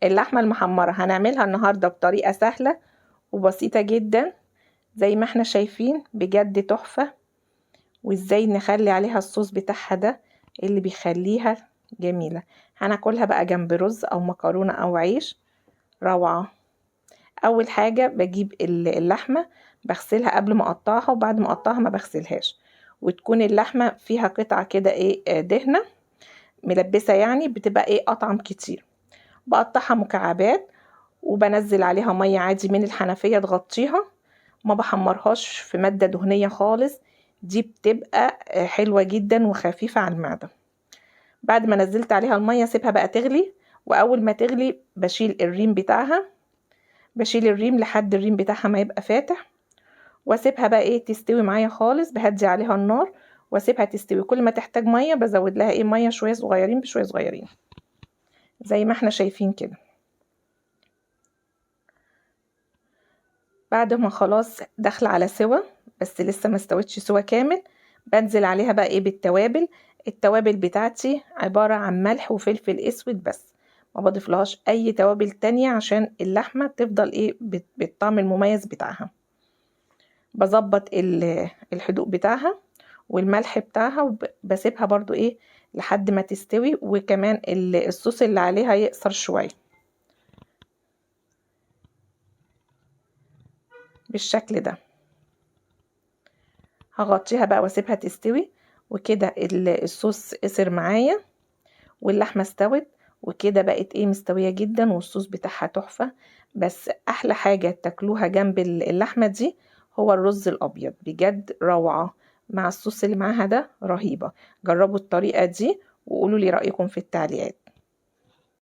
اللحمة المحمرة هنعملها النهاردة بطريقة سهلة وبسيطة جدا زي ما احنا شايفين، بجد تحفة. وازاي نخلي عليها الصوص بتاعها ده اللي بيخليها جميلة. هناكلها بقى جنب رز او مكرونة او عيش، روعة. اول حاجة بجيب اللحمة بغسلها قبل ما اقطعها، وبعد ما اقطعها ما بغسلهاش، وتكون اللحمة فيها قطعة كده ايه دهنة ملبسة، يعني بتبقى ايه اطعم كتير. بقطعها مكعبات وبنزل عليها مية عادي من الحنفية تغطيها، ما بحمرهاش في مادة دهنية خالص، دي بتبقى حلوة جدا وخفيفة على المعدة. بعد ما نزلت عليها المية سيبها بقى تغلي، واول ما تغلي بشيل الريم بتاعها، بشيل الريم لحد الريم بتاعها ما يبقى فاتح، واسيبها بقى ايه تستوي معايا خالص. بهدي عليها النار واسيبها تستوي، كل ما تحتاج مية بزود لها ايه مية شوية صغيرين بشوية صغيرين زي ما احنا شايفين كده. بعد ما خلاص داخله على سوا بس لسه ما استوتش سوا كامل، بنزل عليها بقى ايه بالتوابل. التوابل بتاعتي عبارة عن ملح وفلفل اسود بس، ما بضيفلهاش اي توابل تانية عشان اللحمة تفضل ايه بالطعم المميز بتاعها. بظبط الحدوق بتاعها والملح بتاعها، وبسيبها برضو ايه لحد ما تستوي، وكمان الصوص اللي عليها يقصر شوية بالشكل ده. هغطيها بقى واسيبها تستوي، وكده الصوص قصر معايا واللحمه استوت، وكده بقت ايه مستويه جدا والصوص بتاعها تحفه. بس احلى حاجه تاكلوها جنب اللحمه دي هو الرز الابيض، بجد روعه مع الصوص اللي معاها ده، رهيبه. جربوا الطريقه دي وقولوا لي رايكم في التعليقات.